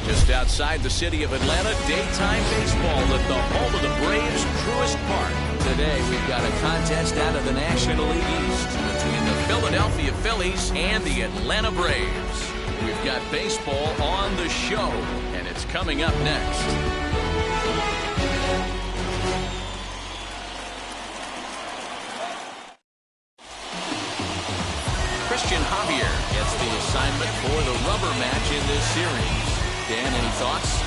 Just outside the city of Atlanta, daytime baseball at the home of the Braves' Truist Park. Today we've got a contest out of the National League East between the Philadelphia Phillies and the Atlanta Braves. We've got baseball on the show, and it's coming up next. Christian Javier gets the assignment for the rubber match in this series. Dan, any thoughts?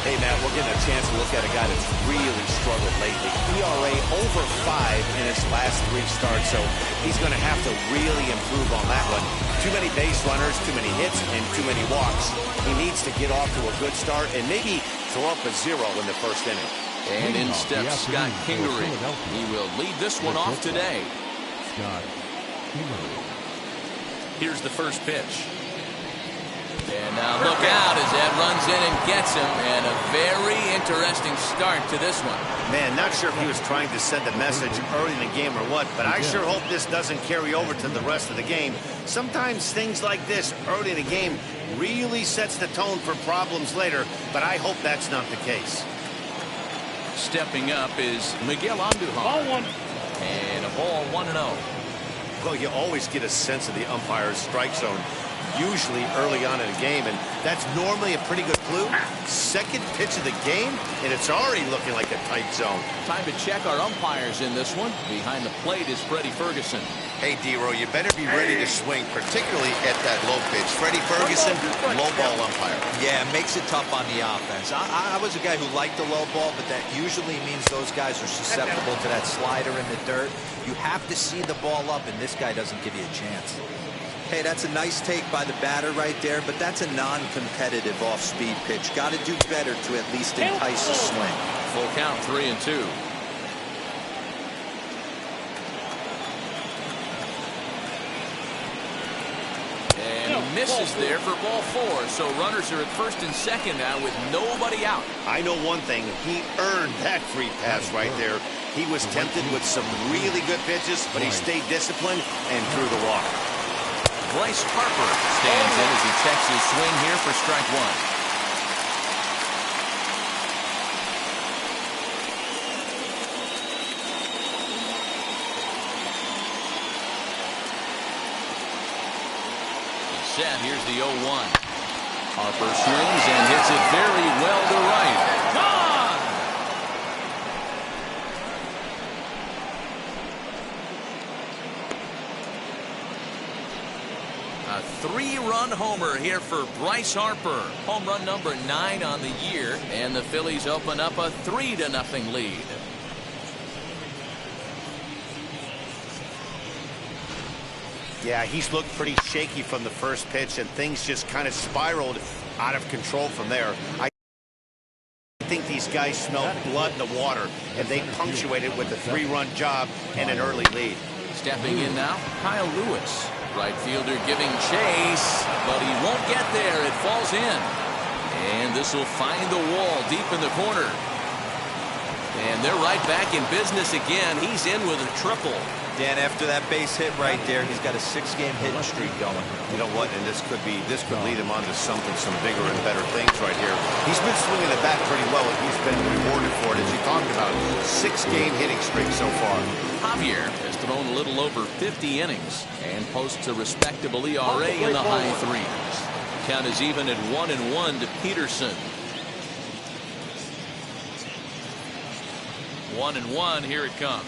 Hey, Matt, we're getting a chance to look at a guy that's really struggled lately. ERA over 5 in his last 3 starts, so he's going to have to really improve on that one. Too many base runners, too many hits, and too many walks. He needs to get off to a good start and maybe throw up a 0 in the first inning. And in steps Scott Kingery. He will lead this one off today. Scott Kingery. Here's the first pitch. And now look out as that runs in and gets him. And a very interesting start to this one. Man, not sure if he was trying to send a message early in the game or what, but I sure hope this doesn't carry over to the rest of the game. Sometimes things like this early in the game really sets the tone for problems later, but I hope that's not the case. Stepping up is Miguel Andujar. Ball 1. And a ball 1-0. Well, you always get a sense of the umpire's strike zone, usually early on in a game, and that's normally a pretty good clue. Second pitch of the game, and it's already looking like a tight zone. Time to check our umpires in this one. Behind the plate is Freddie Ferguson. Hey, D-Row, you better be ready to swing, particularly at that low pitch. Freddie Ferguson, low ball umpire. Yeah, makes it tough on the offense. I was a guy who liked the low ball, but that usually means those guys are susceptible to that slider in the dirt. You have to see the ball up, and this guy doesn't give you a chance. Hey, that's a nice take by the batter right there, but that's a non-competitive off-speed pitch. Got to do better to at least entice a swing. Full count, 3-2. Misses there for ball 4, so runners are at first and second now with nobody out. I know one thing, he earned that free pass right there. He was tempted with some really good pitches, but he stayed disciplined and drew the walk. Bryce Harper stands in as he checks his swing here for strike 1. Set. Here's the 0-1. Harper swings and hits it very well to right. Gone! A 3-run homer here for Bryce Harper. Home run number 9 on the year, and the Phillies open up a 3-0 lead. Yeah, he's looked pretty shaky from the first pitch, and things just kind of spiraled out of control from there. I think these guys smelled blood in the water, and they punctuated with a 3-run job and an early lead. Stepping in now, Kyle Lewis. Right fielder giving chase, but he won't get there. It falls in. And this will find the wall deep in the corner. And they're right back in business again. He's in with a triple. Dan, after that base hit right there, he's got a 6-game hitting streak going. You know what? And this could lead him on to some bigger and better things right here. He's been swinging the bat pretty well, and he's been rewarded for it, as you talked about. 6-game hitting streak so far. Javier has thrown a little over 50 innings and posts a respectable ERA in the high 3s. Count is even at 1-1 to Peterson. 1-1. Here it comes.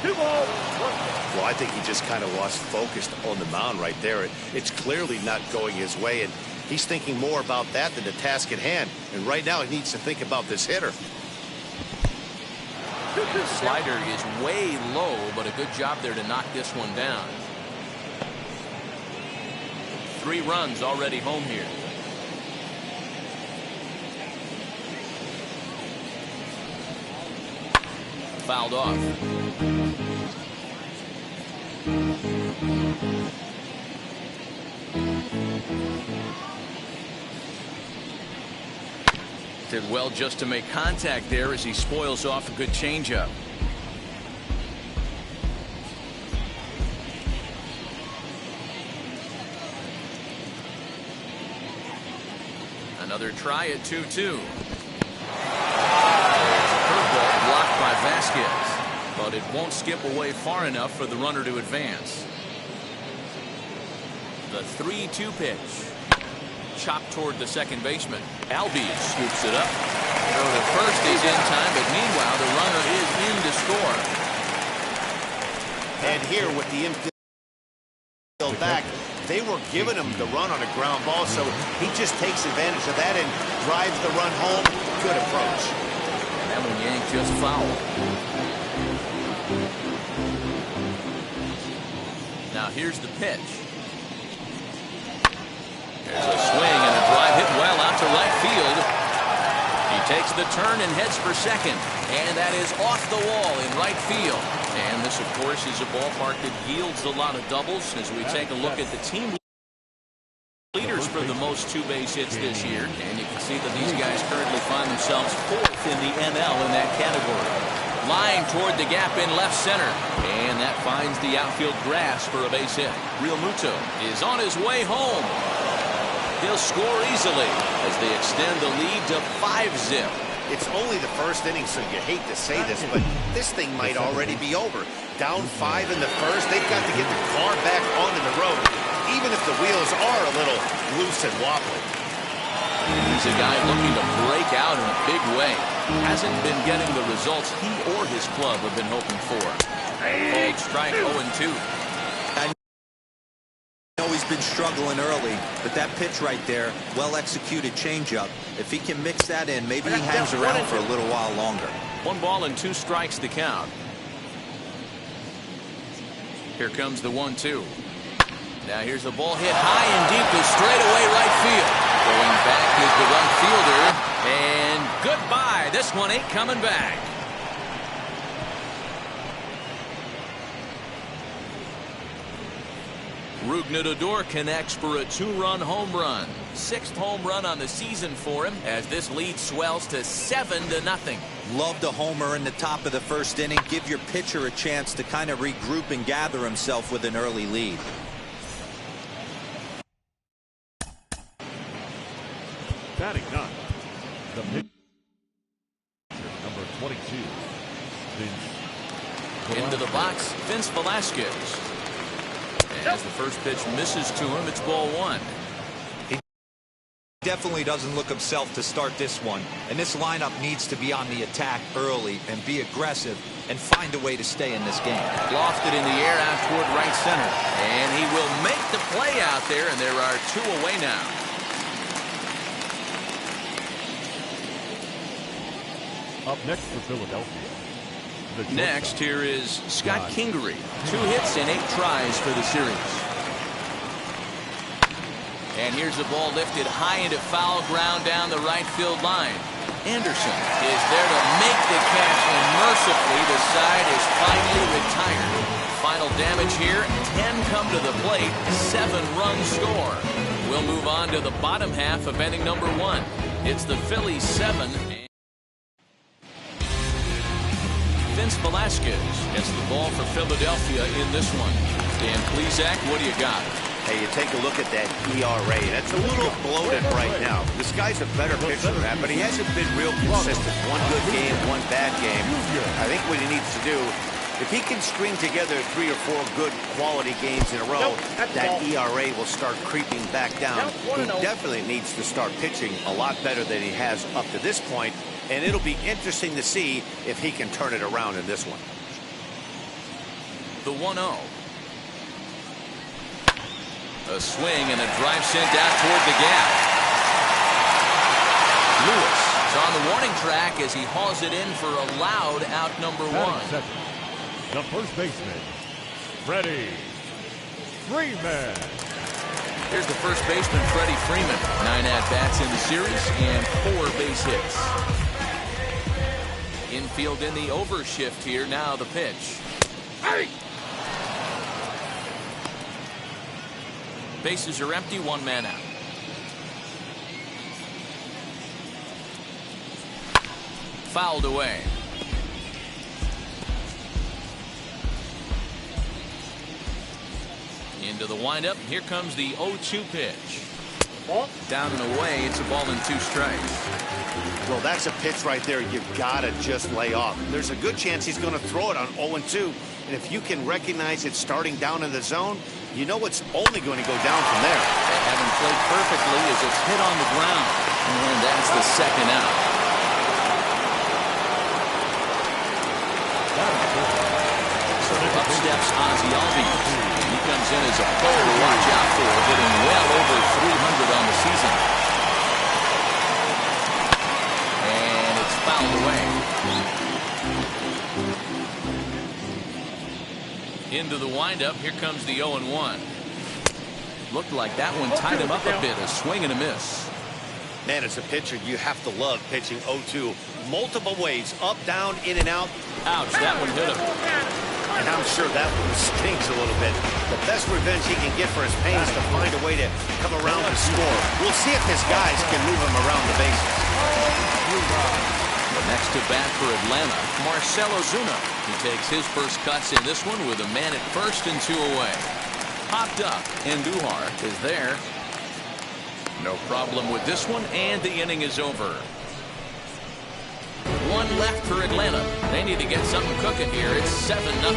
Well, I think he just kind of lost focus on the mound right there. It's clearly not going his way, and he's thinking more about that than the task at hand. And right now he needs to think about this hitter. The slider is way low, but a good job there to knock this one down. 3 runs already home here. Fouled off. Did well just to make contact there as he spoils off a good changeup. Another try at 2-2. Curveball blocked by Vasquez, but it won't skip away far enough for the runner to advance. The 3-2 pitch. Chopped toward the second baseman. Albies scoops it up. Throw to first is in time, but meanwhile the runner is in to score. And here with the infield back, they were giving him the run on a ground ball, so he just takes advantage of that and drives the run home. Good approach. And that one yanked just foul. Now here's the pitch. There's a swing and a drive hit well out to right field. He takes the turn and heads for second, and that is off the wall in right field. And this, of course, is a ballpark that yields a lot of doubles as we take a look at the team leaders for the most two-base hits this year. And you can see that these guys currently find themselves fourth in the NL in that category. Line toward the gap in left center, and that finds the outfield grass for a base hit. Real Muto is on his way home. He'll score easily as they extend the lead to 5-zip. It's only the first inning, so you hate to say this, but this thing might already be over. Down 5 in the first, they've got to get the car back onto the road, even if the wheels are a little loose and wobbly. He's a guy looking to break out in a big way. Hasn't been getting the results he or his club have been hoping for. Cold strike 0-2. He's been struggling early, but that pitch right there, well-executed changeup. If he can mix that in, maybe he hangs around for a little while longer. 1 ball and 2 strikes to count. Here comes the 1-2. Now here's the ball hit high and deep to straightaway right field. Going back is the right fielder, and goodbye. This one ain't coming back. Rougned connects for a 2-run home run. 6th home run on the season for him as this lead swells to 7-0. Love the homer in the top of the first inning. Give your pitcher a chance to kind of regroup and gather himself with an early lead. Batting 9. The pitcher, number 22. Into the box, Vince Velasquez. As the first pitch misses to him, it's ball 1. He definitely doesn't look himself to start this one. And this lineup needs to be on the attack early and be aggressive and find a way to stay in this game. Lofted in the air out toward right center. And he will make the play out there, and there are 2 away now. Up next for Philadelphia. Next, here is Scott Kingery. 2 hits and 8 tries for the series. And here's the ball lifted high into foul ground down the right field line. Anderson is there to make the catch, and mercifully the side is finally retired. Final damage here, 10 come to the plate, 7-run score. We'll move on to the bottom half of inning number 1. It's the Phillies 7. Vince Velasquez gets the ball for Philadelphia in this one. Dan Plesac, what do you got? Hey, you take a look at that ERA. That's a little bloated right now. This guy's a better pitcher than that, but he hasn't been real consistent. 1 good game, 1 bad game. I think what he needs to do, if he can string together 3 or 4 good quality games in a row, that ERA will start creeping back down. He definitely needs to start pitching a lot better than he has up to this point. And it'll be interesting to see if he can turn it around in this one. The 1-0. A swing and a drive sent out toward the gap. Lewis is on the warning track as he hauls it in for a loud out number 1. The first baseman, Freddie Freeman. Here's the first baseman, Freddie Freeman. 9 at-bats in the series and 4 base hits. Infield in the overshift here. Now the pitch. Hey! Bases are empty. 1 man out. Fouled away. Into the windup. Here comes the 0-2 pitch. Down and away, it's a ball and 2 strikes. Well, that's a pitch right there you gotta just lay off. There's a good chance he's going to throw it on 0-2. And if you can recognize it starting down in the zone, you know it's only going to go down from there. They haven't played perfectly as it's hit on the ground. And that's the second out. So up steps Ozzie Albies. He comes in as a player to watch out for, hitting well over 300 on the season. And it's fouled away. Into the windup, here comes the 0-1. Looked like that one tied him up a bit, a swing and a miss. Man, as a pitcher, you have to love pitching 0-2 multiple ways, up, down, in and out. Ouch, that one hit him. And I'm sure that one stinks a little bit. The best revenge he can get for his pain is to find a way to come around and score. We'll see if his guys can move him around the bases. The next to bat for Atlanta, Marcell Ozuna. He takes his first cuts in this one with a man at first and 2 away. Popped up, and Duhar is there. No problem with this one, and the inning is over. 1 left for Atlanta. They need to get something cooking here. It's 7-0.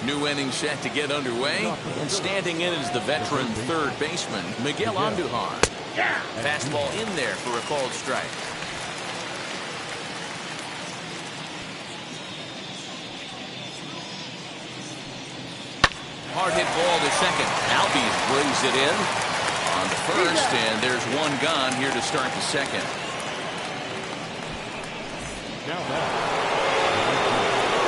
New inning set to get underway, and standing in is the veteran third baseman, Miguel Andujar. Fastball in there for a called strike. Hard hit ball to second. Albies brings it in on to first, and there's 1 gone here to start the second.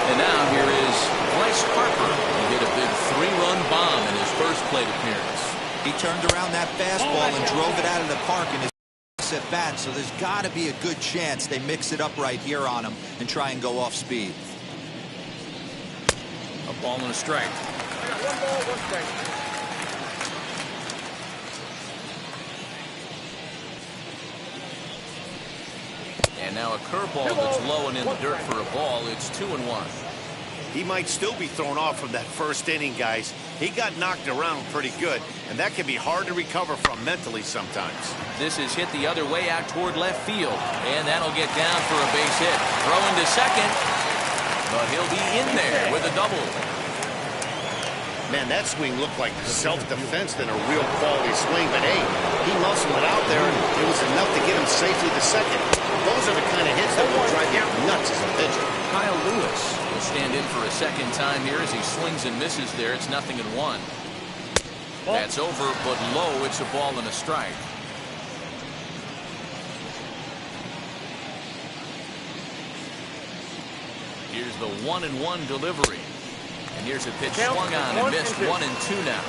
And now here is Bryce Harper. He hit a big 3-run bomb in his first plate appearance. He turned around that fastball and drove it out of the park in his at bat, so there's got to be a good chance they mix it up right here on him and try and go off speed. A ball and a strike. 1 ball, 1 strike. And now a curveball that's low and in the dirt for a ball. It's 2-1. He might still be thrown off from that first inning, guys. He got knocked around pretty good, and that can be hard to recover from mentally sometimes. This is hit the other way out toward left field, and that'll get down for a base hit. Throwing to second, but he'll be in there with a double. Man, that swing looked like self-defense than a real quality swing, but hey, he muscled it out there, and it was enough to get him safely to second. Those are the kind of hits that will drive you nuts as a pitcher. Kyle Lewis will stand in for a second time here as he swings and misses there. It's 0-1. That's over, but low. It's a ball and a strike. Here's the 1-1 delivery. And here's a pitch swung on and missed. 1-2 now.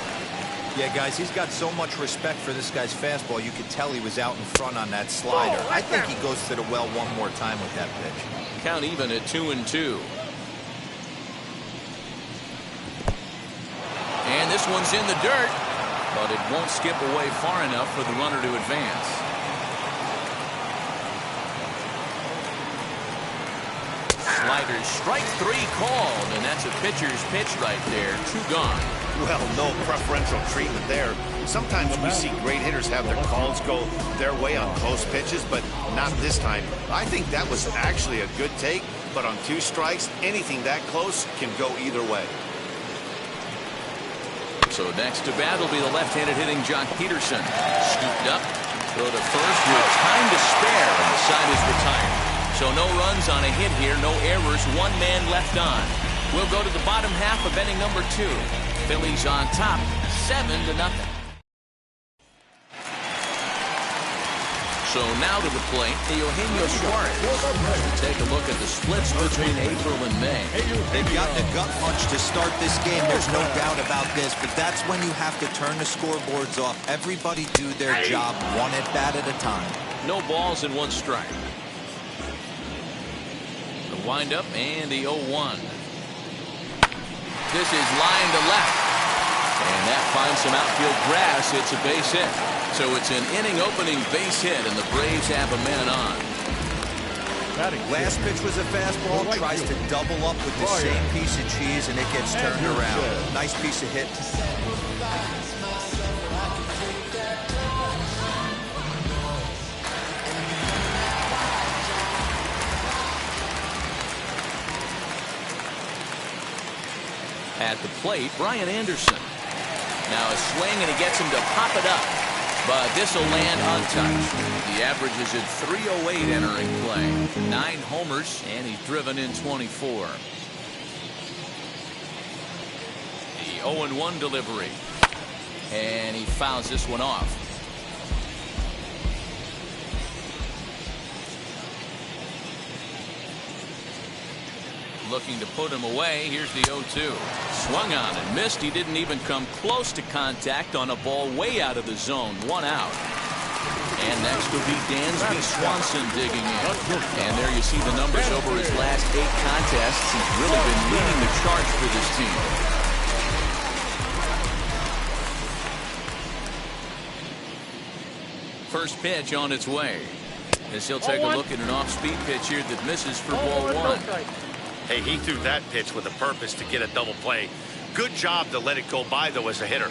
Yeah, guys, he's got so much respect for this guy's fastball. You could tell he was out in front on that slider. I think he goes to the well one more time with that pitch. Count even at 2-2. And this one's in the dirt, but it won't skip away far enough for the runner to advance. Slider, strike 3 called, and that's a pitcher's pitch right there. 2 gone. Well, no preferential treatment there. Sometimes we see great hitters have their calls go their way on close pitches, but not this time. I think that was actually a good take, but on 2 strikes, anything that close can go either way. So next to bat will be the left-handed hitting Jock Peterson. Scooped up, throw to first with time to spare, and the side is retired. So no runs on a hit here, no errors, 1 man left on. We'll go to the bottom half of inning number 2. Phillies on top, 7-0. So now to the plate, Eugenio Suarez. We'll take a look at the splits between April and May. They've gotten a gut punch to start this game. There's no doubt about this, but that's when you have to turn the scoreboards off. Everybody do their job 1 at bat at a time. No balls and 1 strike. The windup and the 0-1. This is line to left. And that finds some outfield grass. It's a base hit. So it's an inning-opening base hit, and the Braves have a man on. Last pitch was a fastball, tries to double up with the same piece of cheese, and it gets turned around. Nice piece of hit. At the plate, Brian Anderson. Now a swing, and he gets him to pop it up. But this will land untouched. The average is at 308 entering play. 9 homers, and he's driven in 24. The 0-1 delivery. And he fouls this one off. Looking to put him away. Here's the 0-2. Swung on and missed. He didn't even come close to contact on a ball way out of the zone. 1 out. And next will be Dansby Swanson digging in. And there you see the numbers over his last 8 contests. He's really been leading the charge for this team. First pitch on its way. As he'll take a look at an off-speed pitch here that misses for ball 1. Hey, he threw that pitch with a purpose to get a double play. Good job to let it go by, though, as a hitter.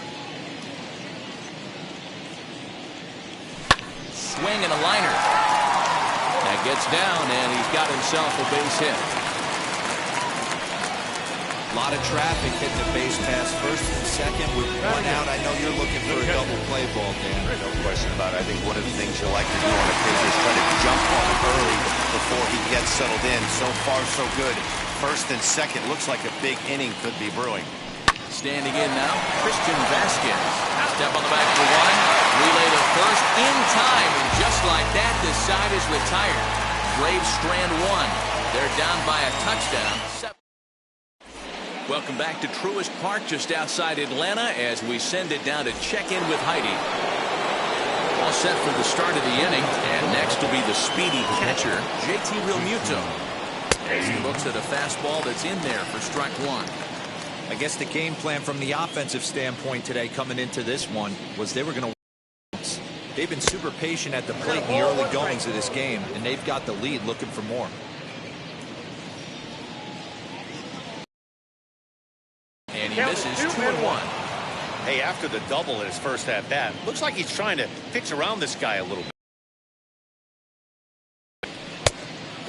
Swing and a liner. That gets down, and he's got himself a base hit. A lot of traffic hitting the base pass first and second with 1 out. I know you're looking for a double play ball, Dan. No question about it. I think one of the things you like to do on a pitch is try to jump on it early before he gets settled in. So far, so good. First and second, looks like a big inning could be brewing. Standing in now, Christian Vasquez. Step on the back for 1. Relay to first in time, and just like that, the side is retired. Braves strand 1. They're down by a touchdown. Welcome back to Truist Park, just outside Atlanta, as we send it down to check in with Heidi. All set for the start of the inning, and next will be the speedy catcher, JT Realmuto. As he looks at a fastball that's in there for strike 1. I guess the game plan from the offensive standpoint today coming into this one was they were going to. They've been super patient at the plate in the early goings of this game, and they've got the lead looking for more. And he misses 2-1. Hey, after the double in his first at-bat, looks like he's trying to pitch around this guy a little bit.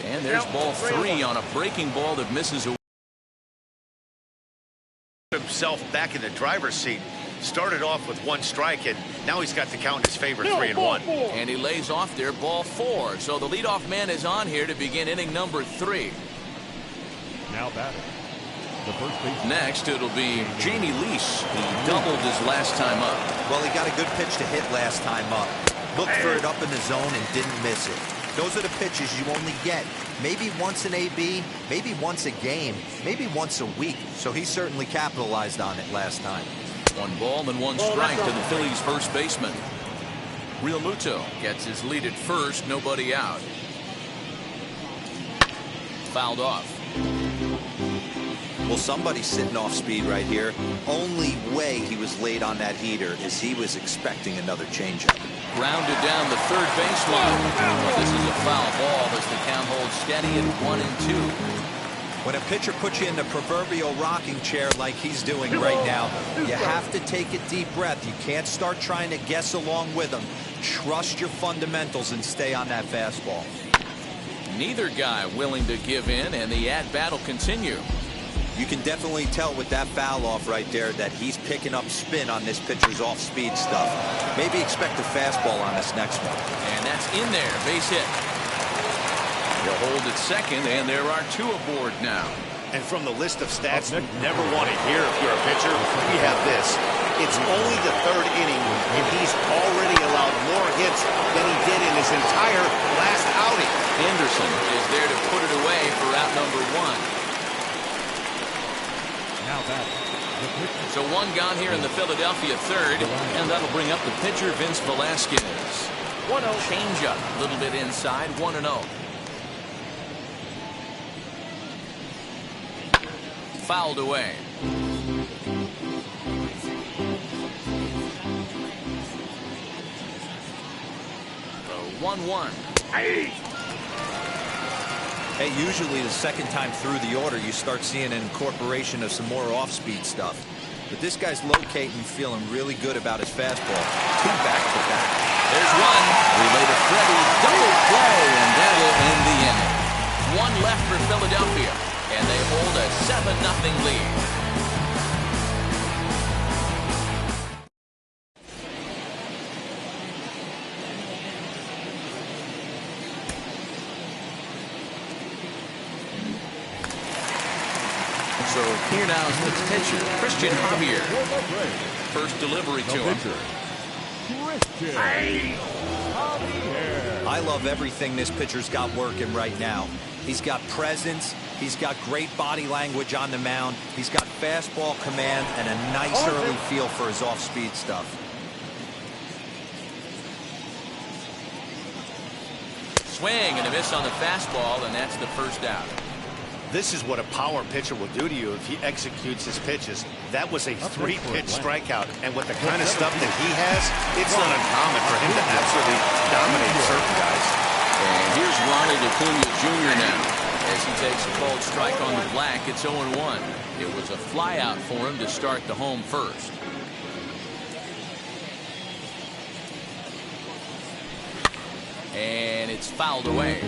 And there's ball 3 on a breaking ball that misses away. Himself back in the driver's seat. Started off with 1 strike, and now he's got the count in his favor, 3-1. And he lays off there, ball 4. So the leadoff man is on here to begin inning number 3. Now batting. The first baseman. Next, it'll be Jamie Lease, who doubled his last time up. Well, he got a good pitch to hit last time up. Looked for it up in the zone and didn't miss it. Those are the pitches you only get maybe once an AB, maybe once a game, maybe once a week. So he certainly capitalized on it last time. 1 ball and 1 strike to the Phillies first baseman. Realmuto gets his lead at first, nobody out. Fouled off. Well, somebody's sitting off speed right here. Only way he was late on that heater is he was expecting another changeup. Grounded down the third baseline. Well, this is a foul ball as the count holds steady at 1-2. When a pitcher puts you in the proverbial rocking chair like he's doing right now, you have to take a deep breath. You can't start trying to guess along with him. Trust your fundamentals and stay on that fastball. Neither guy willing to give in, and the at-bat will continue. You can definitely tell with that foul off right there that he's picking up spin on this pitcher's off-speed stuff. Maybe expect a fastball on this next one. And that's in there, base hit. He'll hold at second, and there are 2 aboard now. And from the list of stats you never want to hear if you're a pitcher, we have this. It's only the 3rd inning, and he's already allowed more hits than he did in his entire last outing. Anderson is there to put it away for out number 1. Now batting. So 1 gone here in the Philadelphia 3rd, and that'll bring up the pitcher, Vince Velasquez. 1-0. Change up, a little bit inside, 1-0. Fouled away. The 1-1. Hey, usually the second time through the order, you start seeing an incorporation of some more off-speed stuff. But this guy's locating, feeling really good about his fastball. 2 back-to-back. There's one. Relay to Freddie. Double play, and that'll end the inning. 1 left for Philadelphia, and they hold a 7-0 lead. So here now is the pitcher, Christian Javier. First delivery to him. I love everything this pitcher's got working right now. He's got presence. He's got great body language on the mound. He's got fastball command and a nice early feel for his off-speed stuff. Swing and a miss on the fastball, and that's the first out. This is what a power pitcher will do to you if he executes his pitches. That was a 3-pitch strikeout, and with the kind of stuff that he has, it's not uncommon for him to absolutely dominate certain guys. And here's Ronald Acuna Jr. now. As he takes a cold strike on the black, it's 0-1. It was a flyout for him to start the home first. And it's fouled away.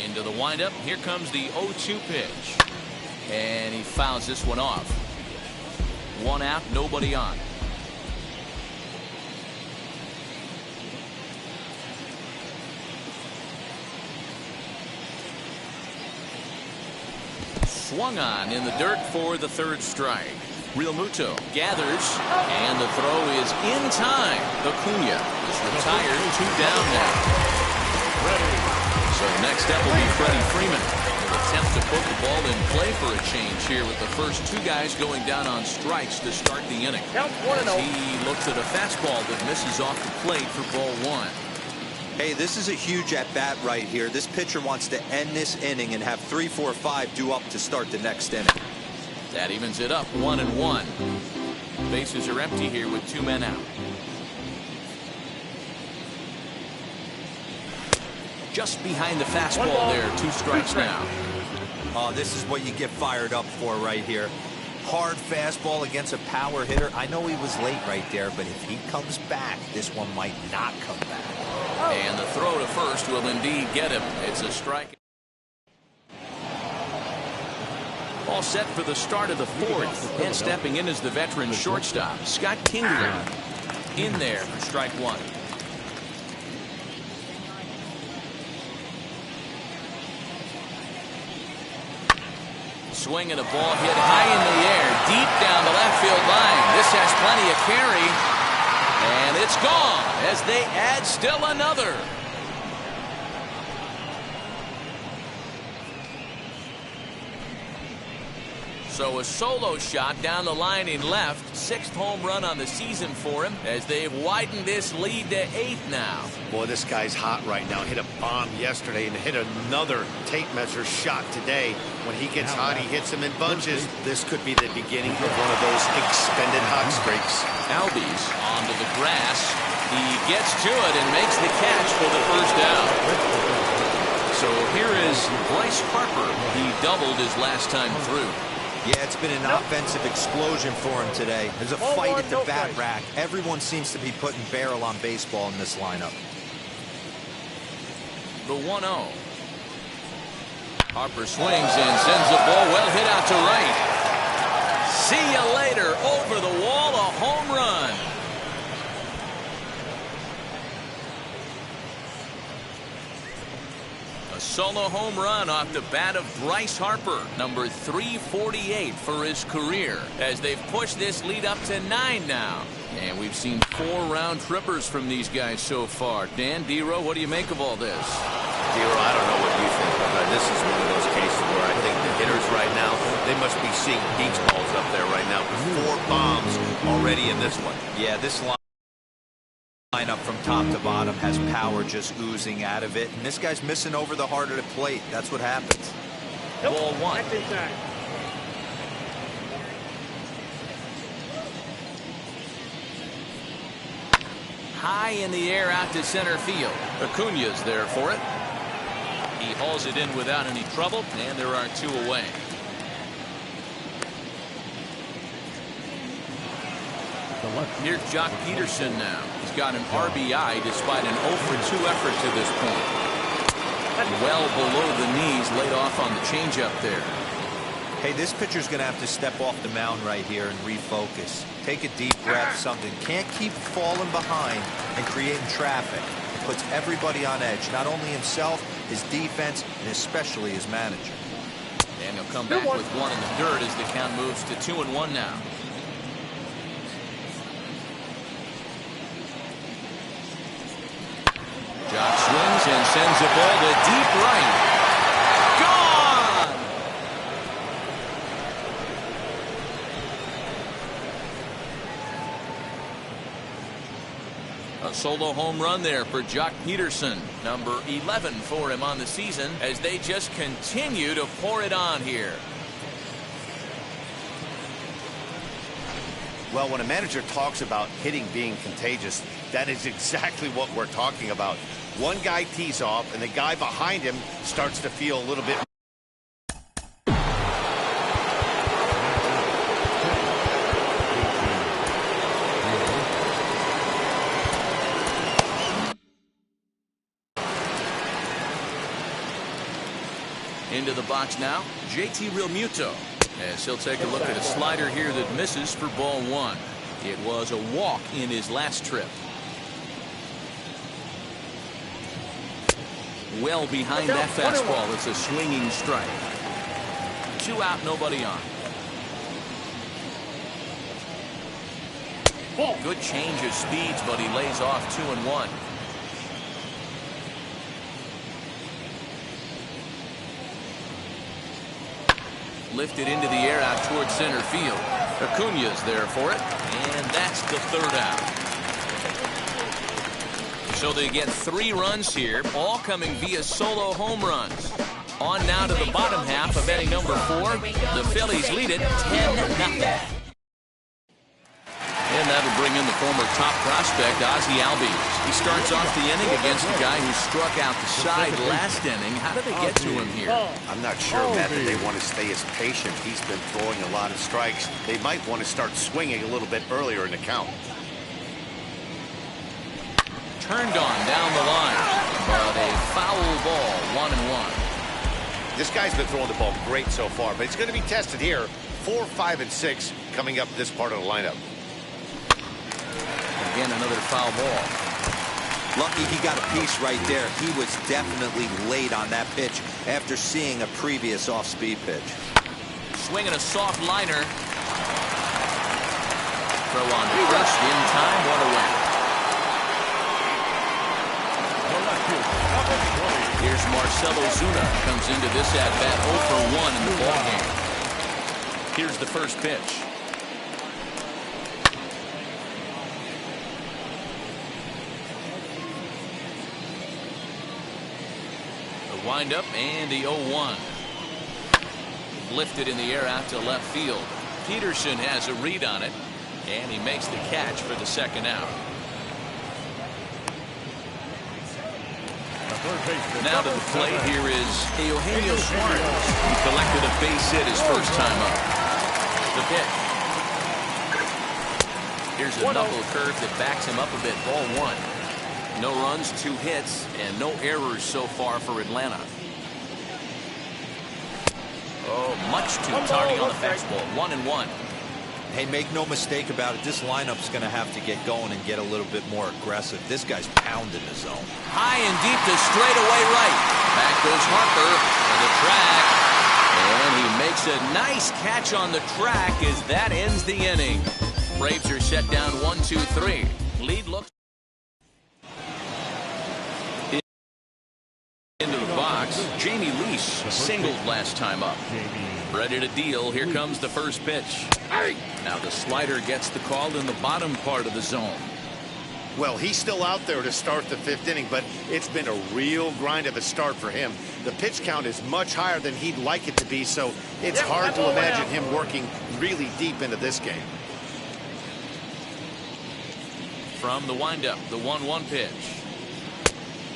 Into the windup. Here comes the 0-2 pitch. And he fouls this one off. 1 out, nobody on. Swung on in the dirt for the 3rd strike. Real Muto gathers, and the throw is in time. Acuna is retired, 2 down now. So next up will be Freddie Freeman. He'll attempt to put the ball in play for a change here with the first 2 guys going down on strikes to start the inning. Count 1-0. As he looks at a fastball that misses off the plate for ball 1. Hey, this is a huge at-bat right here. This pitcher wants to end this inning and have 3, 4, 5 due up to start the next inning. That evens it up, 1-1. Bases are empty here with 2 men out. Just behind the fastball there, 2 strikes now. Oh, this is what you get fired up for right here. Hard fastball against a power hitter. I know he was late right there, but if he comes back, this one might not come back. And the throw to first will indeed get him. It's a strike. All set for the start of the 4th. And stepping in is the veteran shortstop, Scott Kingery. In there for strike 1. Swing and a ball hit high in the air, deep down the left field line. This has plenty of carry. And it's gone as they add still another. So a solo shot down the line in left. 6th home run on the season for him as they've widened this lead to 8 now. Boy, this guy's hot right now. Hit a bomb yesterday and hit another tape measure shot today. When he gets hot, he hits them in bunches. This could be the beginning of one of those extended hot streaks. Albies onto the grass. He gets to it and makes the catch for the first out. So here is Bryce Harper. He doubled his last time through. Yeah, it's been an offensive explosion for him today. There's a fight at the bat rack. Everyone seems to be putting barrel on baseball in this lineup. The 1-0. Harper swings and sends the ball well hit out to right. See you later. Over the wall, a home run. A solo home run off the bat of Bryce Harper, number 348 for his career, as they've pushed this lead up to 9 now. And we've seen 4 round trippers from these guys so far. Dan, D-Row, what do you make of all this? D-Row, I don't know what you think, but this is one of those cases where I think the hitters right now, they must be seeing beach balls up there right now with 4 bombs already in this one. Yeah, this lineup from top to bottom has power just oozing out of it, and this guy's missing over the heart of the plate. That's what happens. Ball 1. high in the air out to center field. Acuna's there for it. He hauls it in without any trouble, and there are 2 away. Here's Jock Peterson now. He's got an RBI despite an 0 for 2 effort to this point. Well below the knees, laid off on the changeup there. Hey, this pitcher's going to have to step off the mound right here and refocus. Take a deep breath, something. Can't keep falling behind and creating traffic. It puts everybody on edge, not only himself, his defense, and especially his manager. And he'll come back with 1 in the dirt as the count moves to 2-1 now. Jock swings and sends a ball to deep right. Gone! A solo home run there for Jock Peterson. Number 11 for him on the season as they just continue to pour it on here. Well, when a manager talks about hitting being contagious, that is exactly what we're talking about. One guy tees off, and the guy behind him starts to feel a little bit. Into the box now, JT Realmuto. As he'll take a look at a slider here that misses for ball 1. It was a walk in his last trip. Well behind that fastball. It's a swinging strike. 2 out, nobody on. Good change of speeds, but he lays off 2-1. Lifted into the air out towards center field. Acuna's there for it, and that's the 3rd out. So they get 3 runs here, all coming via solo home runs. On now to the bottom half of inning number 4. The Phillies lead it 10-0. And that'll bring in the former top prospect, Ozzie Albies. He starts off the inning against a guy who struck out the side last inning. How did they get to him here? I'm not sure, Matt, that they want to stay as patient. He's been throwing a lot of strikes. They might want to start swinging a little bit earlier in the count. Turned on down the line, but a foul ball, 1-1. This guy's been throwing the ball great so far, but it's going to be tested here. 4, 5, and 6 coming up this part of the lineup. Again, another foul ball. Lucky he got a piece right there. He was definitely late on that pitch after seeing a previous off-speed pitch. Swinging a soft liner. Throw on first in time, 1 away. Here's Marcell Ozuna. Comes into this at-bat 0 for 1 in the ballgame. Here's the first pitch. Wind up and the 0-1. Lifted in the air out to left field. Peterson has a read on it, and he makes the catch for the 2nd out. Now to the plate here is Eugenio Suarez. He collected a base hit his first time up. The pitch. Here's a knuckle curve that backs him up a bit. Ball 1. No runs, 2 hits, and no errors so far for Atlanta. Oh, much too tardy on the fastball. 1-1. Hey, make no mistake about it. This lineup's going to have to get going and get a little bit more aggressive. This guy's pounding the zone. High and deep to straightaway right. Back goes Harper to the track. And he makes a nice catch on the track as that ends the inning. Braves are set down 1-2-3. Lead looks into the box. Jamie Lease singled last time up. Ready to deal. Here comes the first pitch. Now the slider gets the call in the bottom part of the zone. Well, he's still out there to start the 5th inning, but it's been a real grind of a start for him. The pitch count is much higher than he'd like it to be, so it's hard to imagine him working really deep into this game. from the windup, the 1-1 pitch.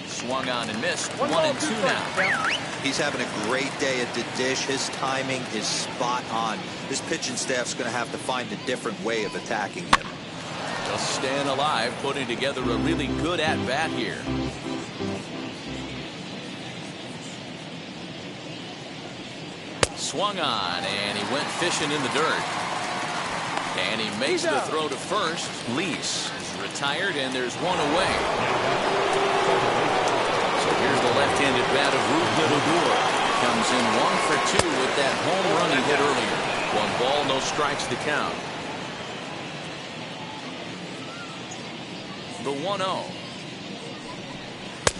Swung on and missed. 1-2 now. He's having a great day at the dish. His timing is spot on. His pitching staff's going to have to find a different way of attacking him. Just staying alive, putting together a really good at-bat here. Swung on, and he went fishing in the dirt. And he makes the throw to first. Lease is retired, and there's one away. So here's the left-handed bat of Ruben Odor. Comes in 1 for 2 with that home run he hit earlier. 1 ball, no strikes to count. The 1-0.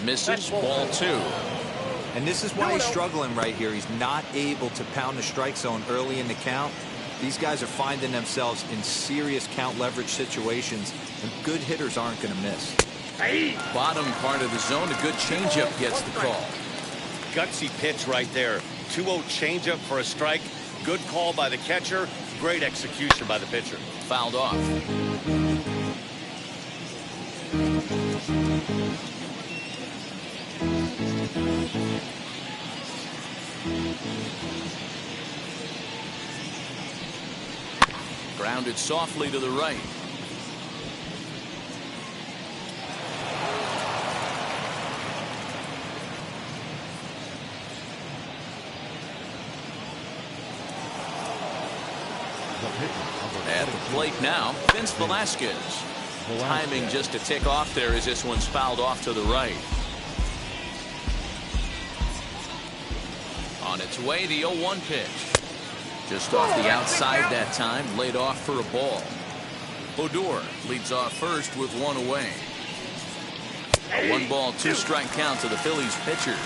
Misses, ball 2. And this is why he's struggling right here. He's not able to pound the strike zone early in the count. These guys are finding themselves in serious count leverage situations, and good hitters aren't going to miss. Bottom part of the zone, a good changeup gets the call. Gutsy pitch right there. 2-0 changeup for a strike. Good call by the catcher. Great execution by the pitcher. Fouled off. Grounded softly to the right. At the plate now, Vince Velasquez. Timing just a tick off there as this one's fouled off to the right. On its way, the 0-1 pitch. Just off the outside that time, laid off for a ball. Odor leads off first with 1 away. A 1-ball, 2-strike count to the Phillies pitcher.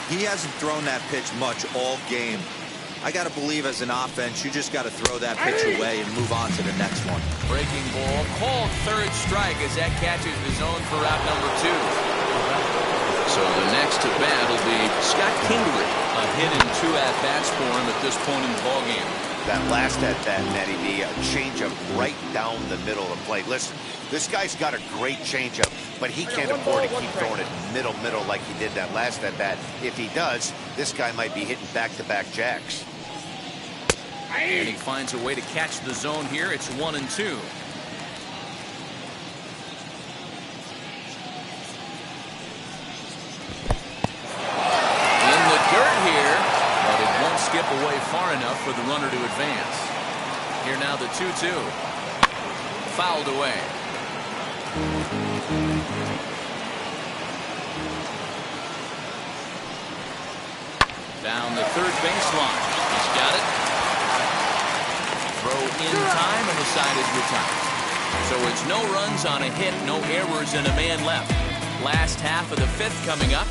He hasn't thrown that pitch much all game. I got to believe as an offense, you just got to throw that pitch away and move on to the next one. Breaking ball, called 3rd strike as that catches the zone for out number 2. So the next to bat will be Scott Kingery. A hit in 2 at-bats for him at this point in the ballgame. That last at-bat, Matty B, a changeup right down the middle of the plate. Listen, this guy's got a great changeup, but he can't afford to keep throwing it middle like he did that last at-bat. If he does, this guy might be hitting back-to-back jacks. And he finds a way to catch the zone here. It's 1-2. Skip away far enough for the runner to advance. Here now the 2-2. Fouled away. Down the 3rd baseline. He's got it. Throw in time, and the side is retired. So it's no runs on a hit, no errors, and a man left. Last half of the 5th coming up.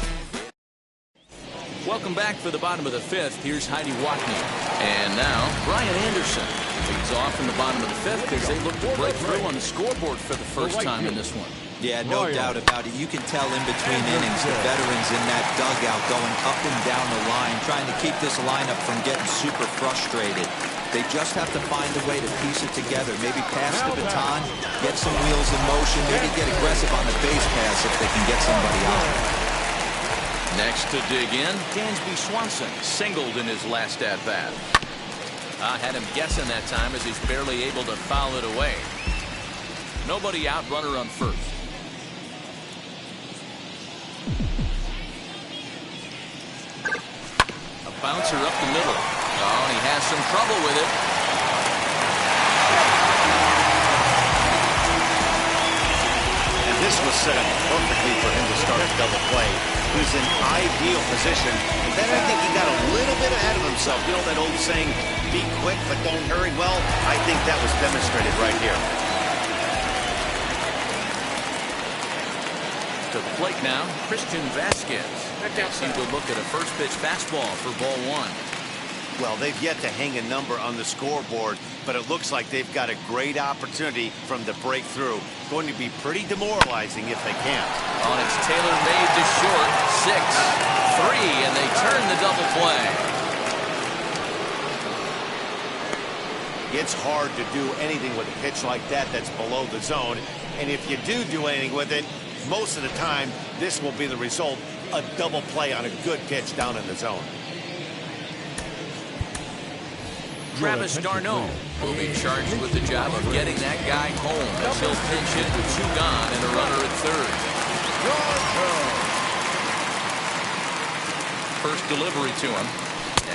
Welcome back for the bottom of the 5th. Here's Heidi Watney. And now, Brian Anderson leads off in the bottom of the 5th as they look to break through on the scoreboard for the first time in this one. Yeah, no doubt about it. You can tell in between innings the veterans in that dugout going up and down the line, trying to keep this lineup from getting super frustrated. They just have to find a way to piece it together. Maybe pass the baton, get some wheels in motion, maybe get aggressive on the base pass if they can get somebody out. Next to dig in, Dansby Swanson singled in his last at-bat. I had him guessing that time as he's barely able to foul it away. Nobody out, runner on first. A bouncer up the middle. Oh, and he has some trouble with it. And this was set up perfectly for him to start a double play. He was in ideal position. And then I think he got a little bit ahead of himself. You know that old saying, be quick but don't hurry? Well, I think that was demonstrated right here. To the plate now, Christian Vasquez. He would look at a first pitch fastball for ball 1. Well, they've yet to hang a number on the scoreboard, but it looks like they've got a great opportunity from the breakthrough. Going to be pretty demoralizing if they can't. On its tailor-made to short, 6-3, and they turn the double play. It's hard to do anything with a pitch like that that's below the zone. And if you do anything with it, most of the time, this will be the result, a double play on a good pitch down in the zone. Travis d'Arnaud will be charged with the job of getting that guy home as he'll pinch hit with 2 gone and a runner at third. First delivery to him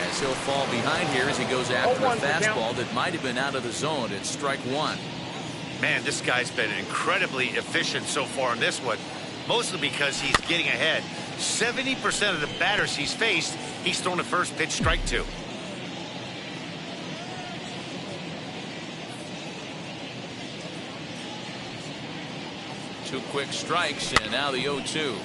as he'll fall behind here as he goes after a fastball that might have been out of the zone. It's strike 1. Man, this guy's been incredibly efficient so far in this one, mostly because he's getting ahead. 70% of the batters he's faced, he's thrown the first pitch, strike 2. Two quick strikes, and now the 0-2.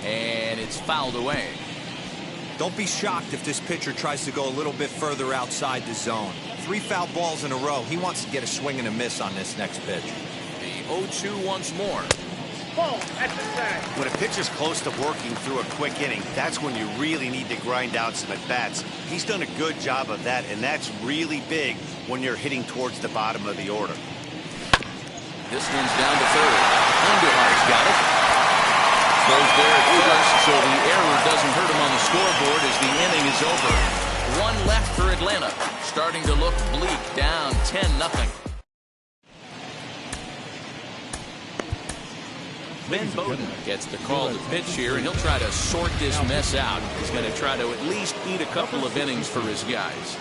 And it's fouled away. Don't be shocked if this pitcher tries to go a little bit further outside the zone. 3 foul balls in a row. He wants to get a swing and a miss on this next pitch. The 0-2 once more. When a pitcher's close to working through a quick inning, that's when you really need to grind out some at-bats. He's done a good job of that, and that's really big when you're hitting towards the bottom of the order. This one's down to third. Underhart's got it. Goes there at first, so the error doesn't hurt him on the scoreboard as the inning is over. 1 left for Atlanta. Starting to look bleak, down 10-0. Ben Bowden gets the call to pitch here, and he'll try to sort this mess out. He's going to try to at least eat a couple of innings for his guys.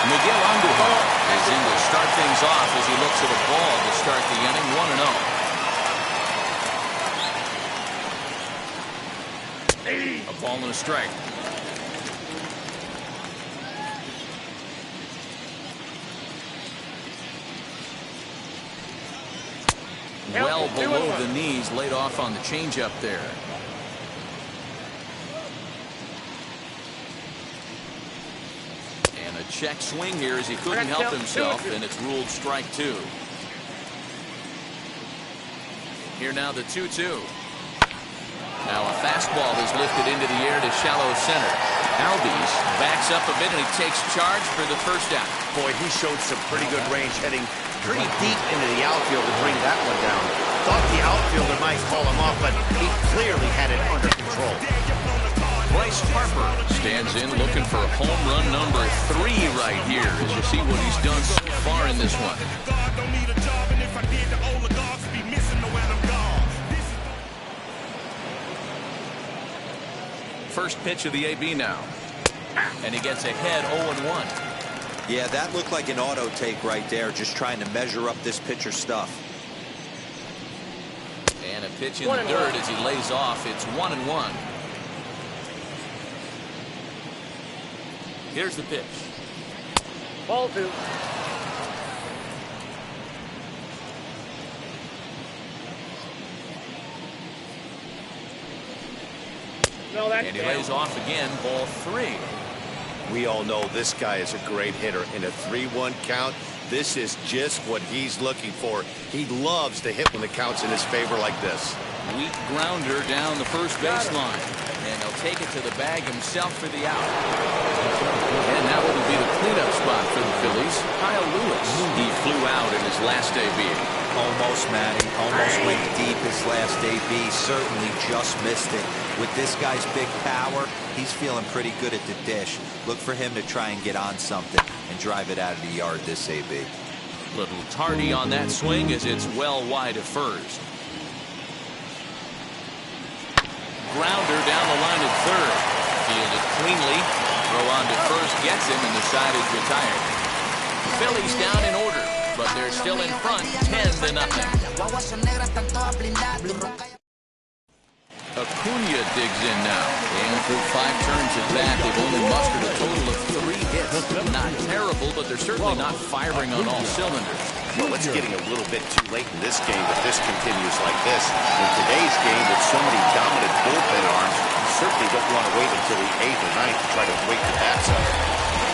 Miguel Andujar is in to start things off as he looks at a ball to start the inning, 1-0. A ball and a strike. Well below the knees, laid off on the changeup there. And a check swing here as he couldn't help himself, and it's ruled strike 2. Here now the 2-2. Now a fastball is lifted into the air to shallow center. Albies backs up a bit and he takes charge for the first out. Boy, he showed some pretty good range heading pretty deep into the outfield to bring that one down. Thought the outfielder might call him off, but he clearly had it under control. Bryce Harper stands in looking for home run number 3 right here as you see what he's done so far in this one. First pitch of the AB now. And he gets ahead 0-1. Yeah, that looked like an auto take right there, just trying to measure up this pitcher's stuff. And a pitch in the dirt as he lays off. It's 1-1. Here's the pitch. Ball 2. No, that's and he lays off again, ball 3. We all know this guy is a great hitter. In a 3-1 count, this is just what he's looking for. He loves to hit when the count's in his favor like this. Weak grounder down the first baseline. And he'll take it to the bag himself for the out. And now it will be the cleanup spot for the Phillies. Kyle Lewis. He flew out in his last AB. Almost, Matty. Almost went deep his last AB. Certainly just missed it. With this guy's big power, he's feeling pretty good at the dish. Look for him to try and get on something and drive it out of the yard this AB. Little tardy on that swing as it's well wide of first. Grounder down the line at third. Fielded cleanly. Throw on to first gets him, and the side is retired. Phillies down in order, but they're still in front 10-0. Acuna digs in now. And through 5 turns at bat, they've only mustered a total of 3 hits. Not terrible, but they're certainly not firing on all cylinders. Well, it's getting a little bit too late in this game if this continues like this. In today's game with so many dominant bullpen arms, you certainly don't want to wait until the 8th or 9th to try to wake the bats up.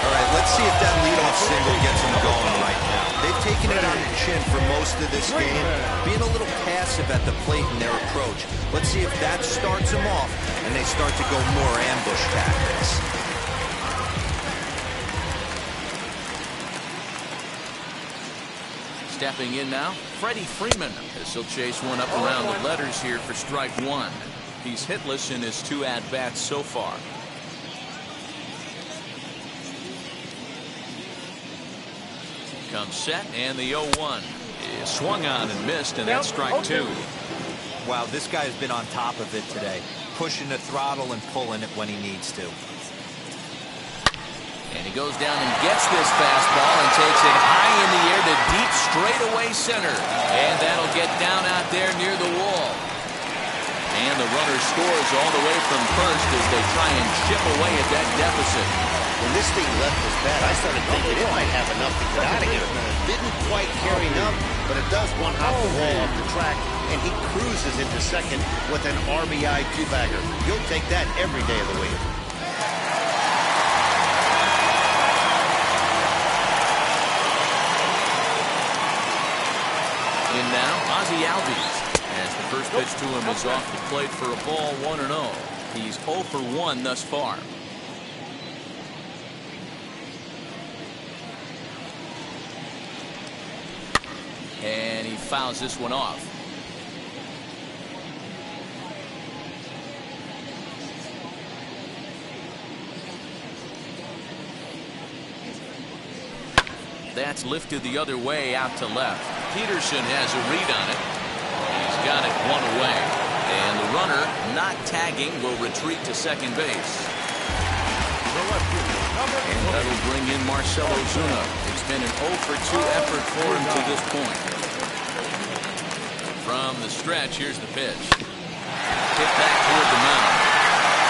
All right, let's see if that leadoff single gets them going right now. They've taken it on the chin for most of this game, being a little passive at the plate in their approach. Let's see if that starts them off and they start to go more ambush tactics. Stepping in now, Freddie Freeman. As he'll chase one up around the letters here for strike one. He's hitless in his 2 at-bats so far. Comes set, and the 0-1 is swung on and missed, and that's strike 2. Wow, this guy has been on top of it today, pushing the throttle and pulling it when he needs to. And he goes down and gets this fastball and takes it high in the air to deep straightaway center. And that'll get down out there near the wall. And the runner scores all the way from first as they try and chip away at that deficit. When this thing left his bat, I started thinking it might have enough to get out of here. Didn't quite carry enough, but it does one hop the wall off the track, and he cruises into second with an RBI 2-bagger. You'll take that every day of the week. In now, Ozzie Albies. As the first pitch to him is off the plate for a ball, 1-0. He's 0 for 1 thus far. And he fouls this one off. That's lifted the other way out to left. Peterson has a read on it. He's got it one away. And the runner, not tagging, will retreat to second base. And that'll bring in Marcell Ozuna. It's been an 0 for 2 effort for him to this point. From the stretch, here's the pitch. Hit back toward the mound.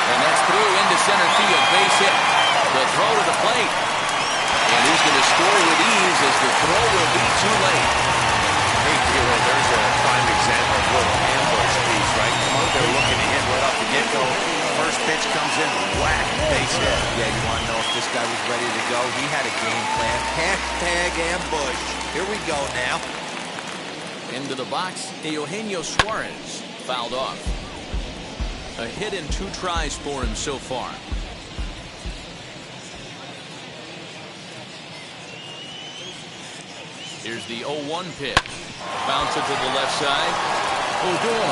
And that's through into center field. Base hit. The throw to the plate. And he's going to score with ease as the throw will be too late. Hey, Hero, there's a prime example of a little ambush piece, right? Come out there looking to hit right off the get-go. First pitch comes in, whack, base hit. Yeah, you want to know if this guy was ready to go? He had a game plan. Hashtag ambush. Here we go now. Into the box, Eugenio Suarez fouled off. A hit in 2 tries for him so far. Here's the 0-1 pitch. Bounce it to the left side. Odor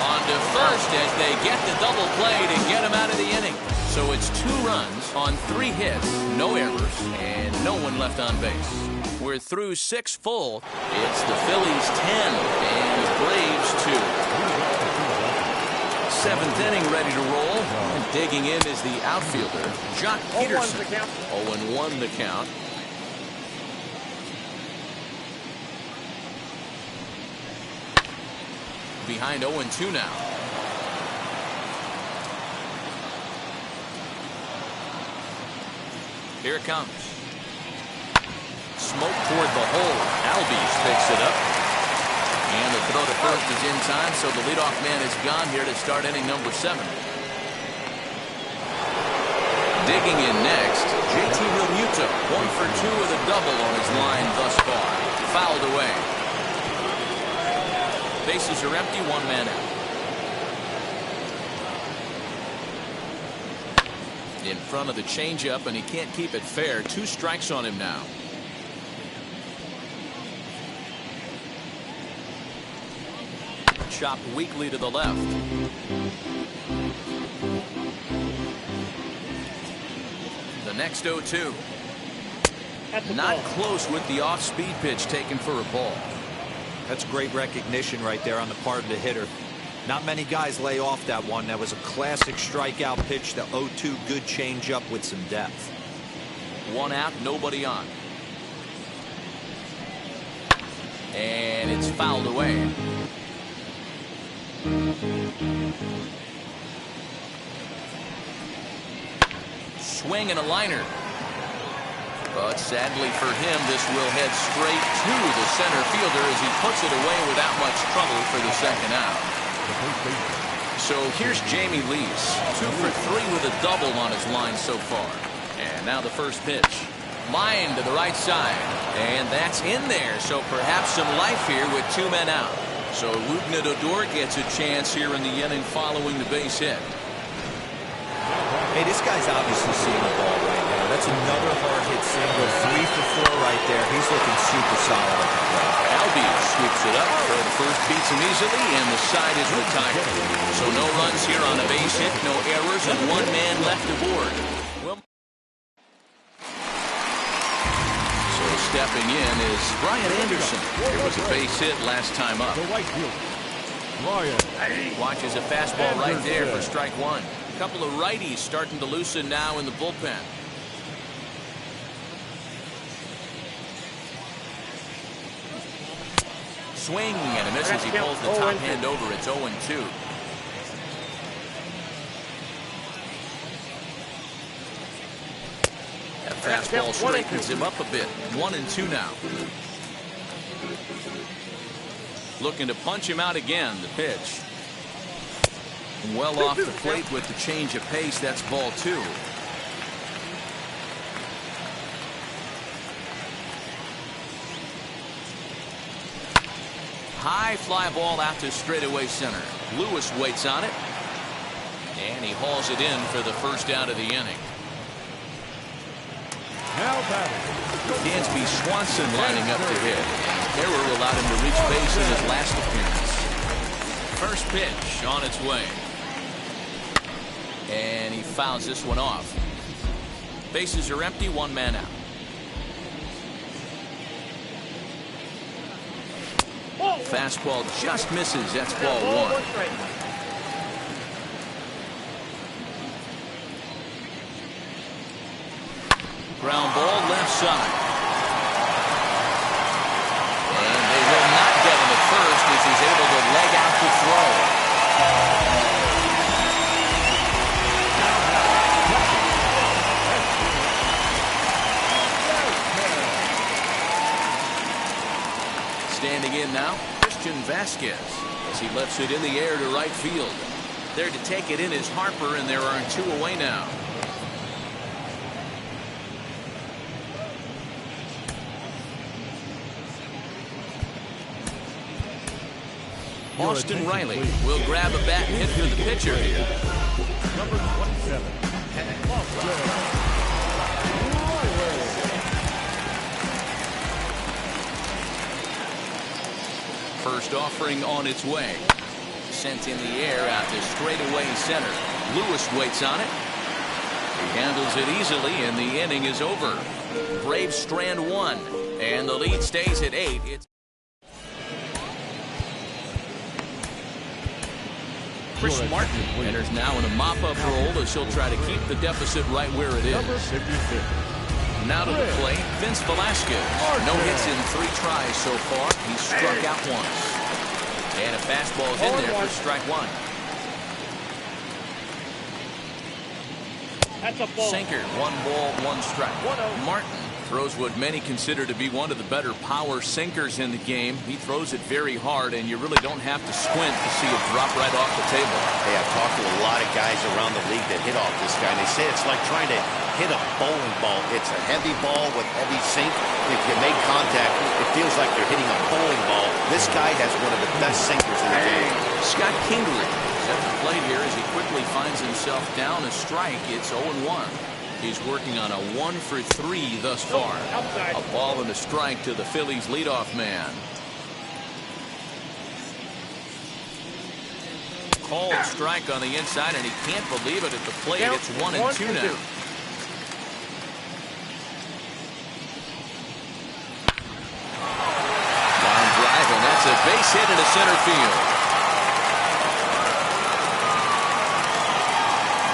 on to first as they get the double play to get him out of the inning. So it's 2 runs on 3 hits, no errors, and no one left on base. We're through 6 full. It's the Phillies 10 and the Braves 2. 7th inning ready to roll. And digging in is the outfielder, Jock Peterson. 0-1 the count. Behind 0-2 now. Here it comes. Smoke toward the hole. Albies picks it up. And the throw to first is in time, so the leadoff man is gone here to start inning number 7. Digging in next, JT Realmuto. 1 for 2 with a double on his line thus far. Fouled away. Bases are empty, 1 man out. In front of the changeup, and he can't keep it fair. 2 strikes on him now. Chopped weakly to the left. The next 0-2. Not close with the off-speed pitch taken for a ball. That's great recognition right there on the part of the hitter. Not many guys lay off that one. That was a classic strikeout pitch. The 0-2, good changeup with some depth. 1 out, nobody on. And it's fouled away. Swing and a liner. But sadly for him, this will head straight to the center fielder as he puts it away without much trouble for the second out. So here's Jamie Lease, 2 for 3 with a double on his line so far. And now the first pitch. Line to the right side. And that's in there. So perhaps some life here with 2 men out. So Rougned Odor gets a chance here in the inning following the base hit. Hey, this guy's obviously seeing the ball right now. That's another hard hit single. 3 for 4 right there. He's looking super solid at the plate. Albies sweeps it up. Throw the first, beats him easily, and the side is retired. So no runs here on a base hit, no errors, and 1 man left aboard. So stepping in is Brian Anderson. It was a base hit last time up. Watches a fastball right there for strike 1. A couple of righties starting to loosen now in the bullpen. Swing and a miss as he pulls the top hand over. It's 0-2. That fastball straightens him up a bit. 1-2 now. Looking to punch him out again. The pitch. Well off the plate with the change of pace. That's ball 2. High fly ball out to straightaway center. Lewis waits on it. And he hauls it in for the first out of the inning. Now batting. Dansby Swanson lining up to hit. Error allowed him to reach base in his last appearance. First pitch on its way. And he fouls this one off. Bases are empty, 1 man out. Fastball just misses. That's ball 1. Ground ball left side. And they will not get him at first as he's able to leg out to throw. Standing in now, Christian Vasquez, as he lifts it in the air to right field. There to take it in is Harper, and there are 2 away now. Austin Riley will grab a bat and hit for the pitcher here. Number 27. First offering on its way. Sent in the air out to straightaway center. Lewis waits on it. He handles it easily, and the inning is over. Braves strand 1, and the lead stays at 8. It's Chris Martin enters now in a mop-up role as he'll try to keep the deficit right where it is. Now to the plate, Vince Velasquez. No hits in 3 tries so far. He's struck out once. And a fastball's in there for strike 1. That's a ball. Sinker, 1 ball, 1 strike. Martin throws what many consider to be one of the better power sinkers in the game. He throws it very hard, and you really don't have to squint to see it drop right off the table. Hey, I've talked to a lot of guys around the league that hit off this guy, and they say it's like trying to hit a bowling ball. It's a heavy ball with heavy sink. If you make contact, it feels like you're hitting a bowling ball. This guy has one of the best sinkers in the game. Scott Kingery is at the plate here as he quickly finds himself down a strike. It's 0-1. He's working on a 1 for 3 thus far. A ball and a strike to the Phillies leadoff man. Called strike on the inside, and he can't believe it at the plate. It's 1-2 now. Line drive, and that's a base hit into center field.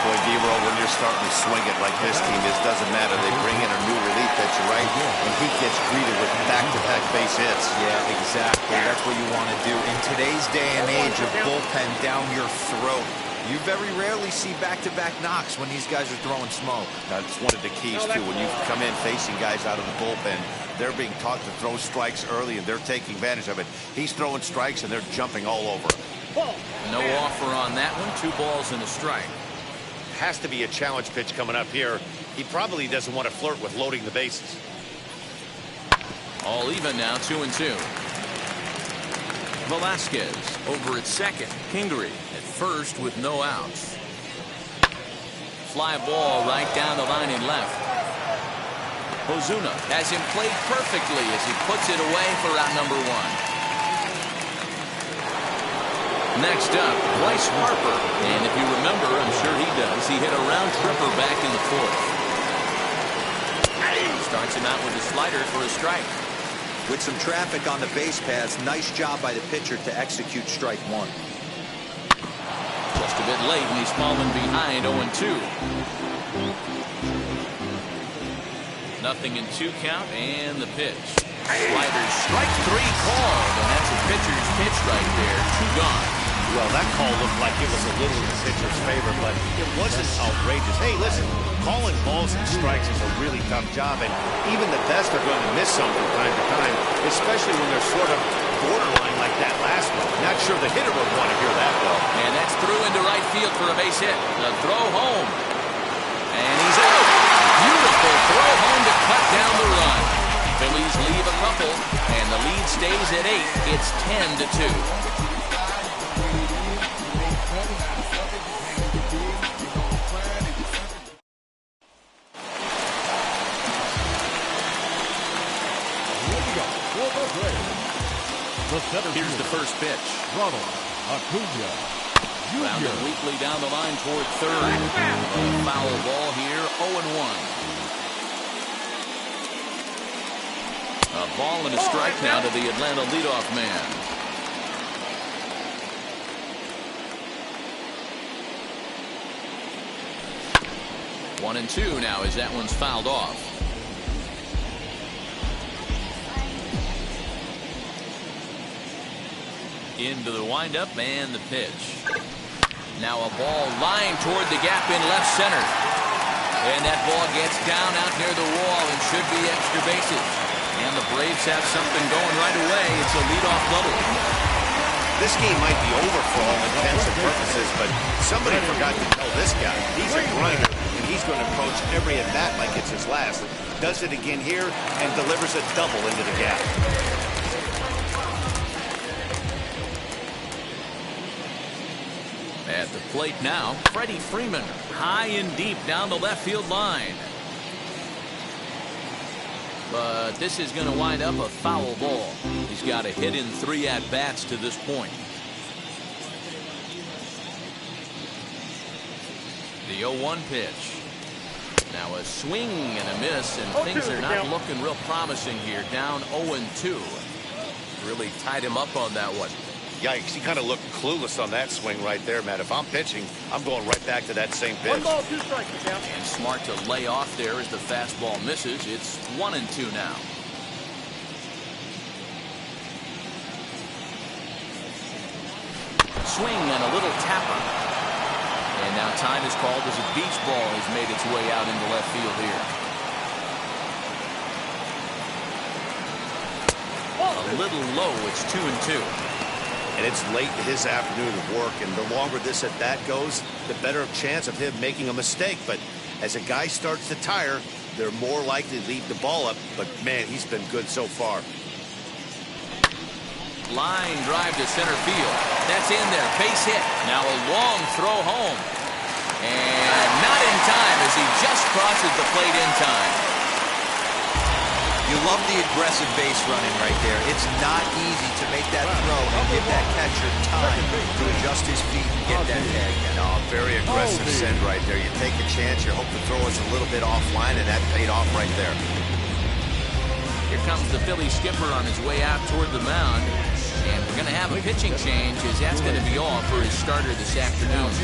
Boy, D-Roll, when you're starting to swing it like this team, it doesn't matter. They bring in a new relief pitcher, right? And he gets greeted with back-to-back base hits. Yeah, exactly. That's what you want to do. In today's day and age of bullpen down your throat, you very rarely see back-to-back knocks when these guys are throwing smoke. That's one of the keys, too. When you come in facing guys out of the bullpen, they're being taught to throw strikes early, and they're taking advantage of it. He's throwing strikes, and they're jumping all over him. No offer on that one. 2 balls and a strike. has to be a challenge pitch coming up here. He probably doesn't want to flirt with loading the bases. All even now, 2-2. Velasquez over at second. Kingery at first with no outs. Fly ball right down the line and left. Ozuna has him played perfectly as he puts it away for out number 1. Next up, Bryce Harper. And if you remember, I'm sure he does, he hit a round tripper back in the 4th. Starts him out with a slider for a strike. With some traffic on the base paths, nice job by the pitcher to execute strike 1. Just a bit late, and he's fallen behind 0-2. 0-2 count, and the pitch. Sliders, strike 3 called, and that's a pitcher's pitch right there. 2 gone. Well, that call looked like it was a little in the pitcher's favor, but it wasn't outrageous. Hey, listen, calling balls and strikes is a really tough job, and even the best are going to miss some from time to time, especially when they're sort of borderline like that last one. Not sure the hitter would want to hear that, though. And that's through into right field for a base hit. The throw home. And he's out. Beautiful throw home to cut down the run. Phillies leave a couple, and the lead stays at 8. It's 10-2. Here's the first pitch. Ronald Acuna Rounded Jr. weakly down the line toward third. A foul ball here, 0-1. A ball and a strike now to the Atlanta leadoff man. One and two now as that one's fouled off. Into the windup and the pitch. Now a ball lined toward the gap in left center. And that ball gets down out near the wall and should be extra bases. And the Braves have something going right away. It's a leadoff double. This game might be over for all intents and purposes, but somebody forgot to tell this guy. He's a grinder, and he's going to approach every at-bat like it's his last. Does it again here and delivers a double into the gap. At the plate now, Freddie Freeman, high and deep down the left field line. But this is going to wind up a foul ball. He's got a hit in 3 at-bats to this point. The 0-1 pitch. Now a swing and a miss, and things are not looking real promising here. Down 0-2. Really tied him up on that one. Yikes, he kind of looked clueless on that swing right there, Matt. If I'm pitching, I'm going right back to that same pitch. 1 ball, 2 strikes, down. And smart to lay off there as the fastball misses. It's 1-2 now. Swing and a little tapper. And now time is called as a beach ball has made its way out into left field here. A little low. It's 2-2. And it's late in his afternoon of work, and the longer this at-bat goes, the better chance of him making a mistake. But as a guy starts to tire, they're more likely to leave the ball up. But, man, he's been good so far. Line drive to center field. That's in there. Base hit. Now a long throw home. And not in time as he just crosses the plate in time. You love the aggressive base running right there. It's not easy to make that throw and give that catcher time to adjust his feet and get that tag. No, very aggressive send right there. You take a chance, you hope the throw is a little bit offline, and that paid off right there. Here comes the Philly skipper on his way out toward the mound. And we're going to have a pitching change as that's going to be all for his starter this afternoon.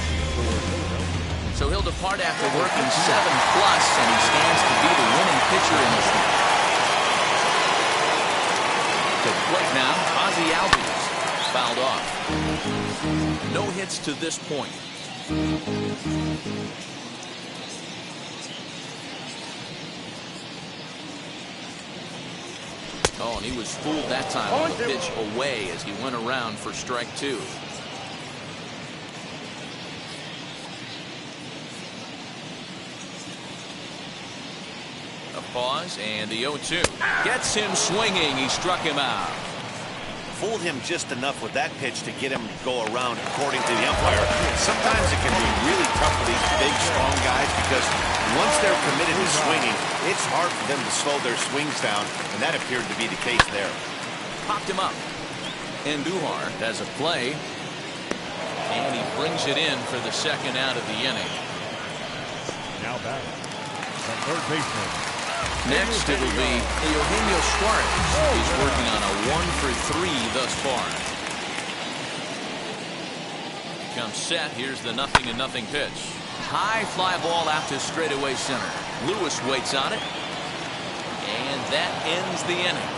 So he'll depart after working 7+, and he stands to be the winning pitcher in this one. To plate now, Ozzie Albies fouled off. No hits to this point. Oh, and he was fooled that time on the pitch away as he went around for strike 2. pause, and the 0-2. Gets him swinging. He struck him out. Fooled him just enough with that pitch to get him to go around, according to the umpire. Sometimes it can be really tough for these big, strong guys because once they're committed to swinging, it's hard for them to slow their swings down, and that appeared to be the case there. Popped him up. And Duhar has a play, and he brings it in for the second out of the inning. Now back. The third baseman. Next, it'll be Eugenio Suarez. He's working on a 1-for-3 thus far. Comes set. Here's the 0-0 pitch. High fly ball out to straightaway center. Lewis waits on it. And that ends the inning.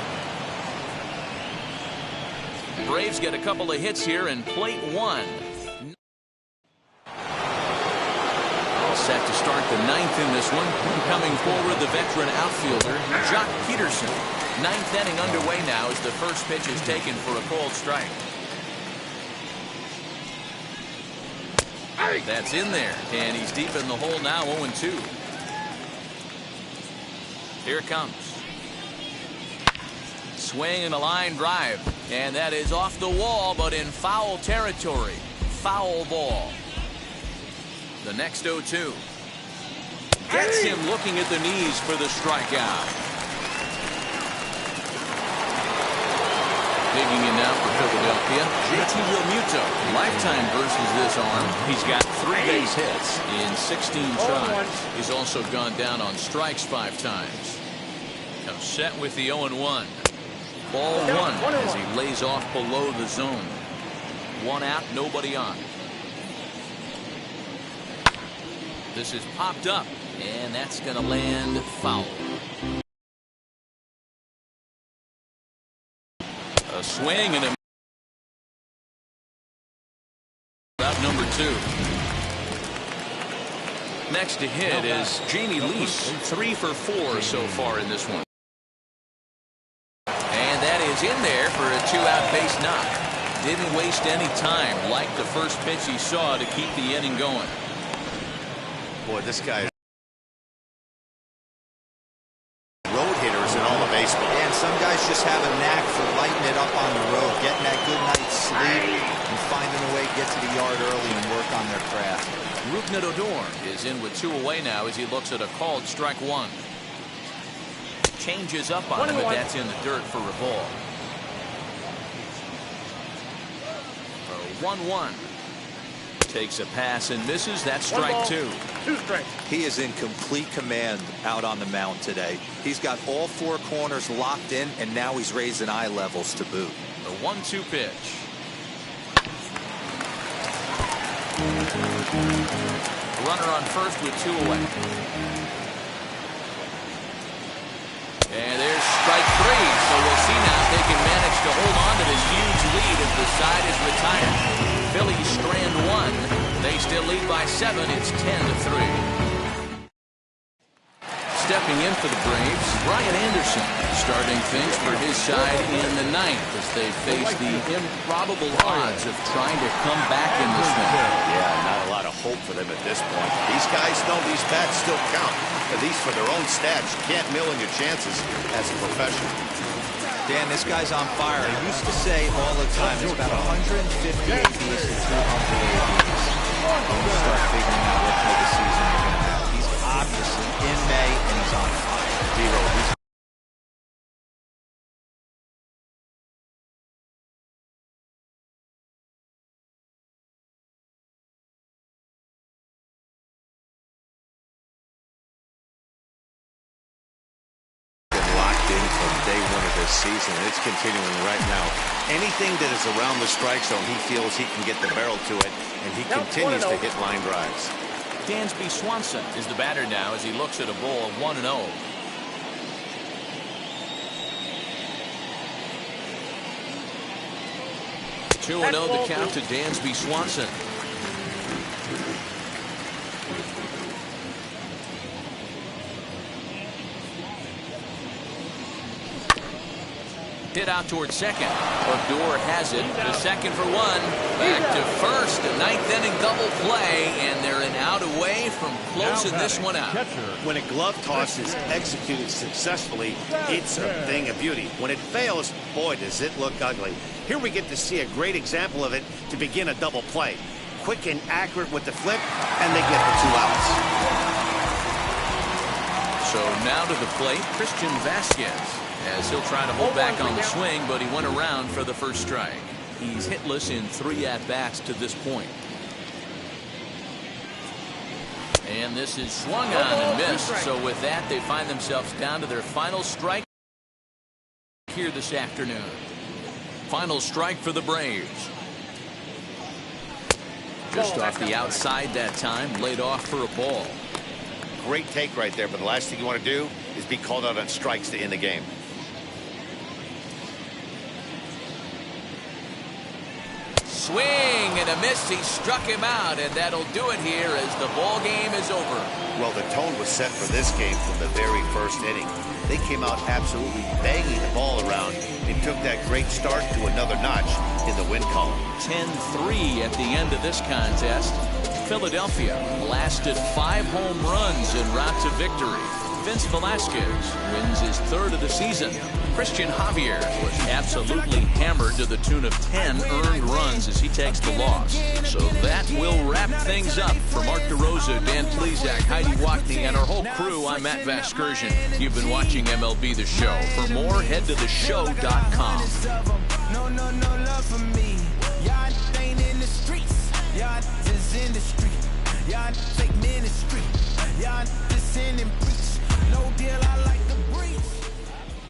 Braves get a couple of hits here in plate one. Set to start the 9th in this one. Coming forward, the veteran outfielder, Jock Peterson. 9th inning underway now as the first pitch is taken for a called strike. That's in there, and he's deep in the hole now, 0-2. Here it comes. Swing and a line drive, and that is off the wall, but in foul territory. Foul ball. The next 0-2. Gets him looking at the knees for the strikeout. Digging in now for Philadelphia, JT Realmuto. Lifetime versus this arm. He's got 3 base hits in 16 tries. He's also gone down on strikes 5 times. Comes set with the 0-1. Ball 1 as he lays off below the zone. 1 out, nobody on. This is popped up, and that's going to land foul. A swing and a out number 2. Next to hit is Jamie Lease, 3 for 4 so far in this one. And that is in there for a 2-out base knock. Didn't waste any time, like the first pitch he saw, to keep the inning going. Boy, this guy road hitters in all of baseball. And some guys just have a knack for lighting it up on the road, getting that good night's sleep, and finding a way to get to the yard early and work on their craft. Rougned Odor is in with 2 away now as he looks at a called strike 1. Changes up on him, but that's in the dirt for a ball. 1-1. Takes a pass and misses. That's strike 2. 2 strikes. He is in complete command out on the mound today. He's got all 4 corners locked in, and now he's raising eye levels to boot. The 1-2 pitch. Runner on first with 2 away. And there's strike 3. So we'll see now if they can manage to hold on to this huge lead as the side is retired. Phillies strand 1. They still lead by 7. It's 10-3. Stepping in for the Braves, Brian Anderson starting things for his side in the 9th as they face the improbable odds of trying to come back in this one. Yeah, not a lot of hope for them at this point. These guys know these bats still count, at least for their own stats. You can't mill in your chances as a professional. Dan, this guy's on fire. He used to say all the time, it's about 150 ABs to 200 ABs. When you start figuring out what type of season you're going to have. He's obviously in May, and he's on fire. Season. It's continuing right now. Anything that is around the strike zone, he feels he can get the barrel to it, and he continues to hit line drives. Dansby Swanson is the batter now as he looks at a ball 1-0. Two and 0 the count to Dansby Swanson. Hit out towards second. Odor has it. The second for one. Back to first. A ninth-inning double play, and they're an out away from closing this one out. When a glove toss is executed successfully, it's a thing of beauty. When it fails, boy, does it look ugly. Here we get to see a great example of it to begin a double play. Quick and accurate with the flip, and they get the 2 outs. So now to the plate, Christian Vasquez, as he'll try to hold back on the swing, but he went around for the first strike. He's hitless in 3 at-bats to this point. And this is swung on and missed. So with that, they find themselves down to their final strike here this afternoon. Final strike for the Braves. Just off the outside that time, laid off for a ball. Great take right there, but the last thing you want to do is be called out on strikes to end the game. Swing and a miss. He struck him out, and that'll do it here as the ball game is over. Well, the tone was set for this game from the very first inning. They came out absolutely banging the ball around and took that great start to another notch in the win column. 10-3 at the end of this contest. Philadelphia blasted 5 home runs en route to victory. Vince Velasquez wins his 3rd of the season. Christian Javier was absolutely hammered to the tune of 10 earned runs as he takes the loss. So that will wrap things up. For Mark DeRosa, Dan Plesac, Heidi Watney, and our whole crew, I'm Matt Vasgersian. You've been watching MLB The Show. For more, head to theshow.com. No love for me. Y'all ain't in the streets. Y'all just in the street. Y'all fake ministry. Y'all just in and preach. No deal, I like the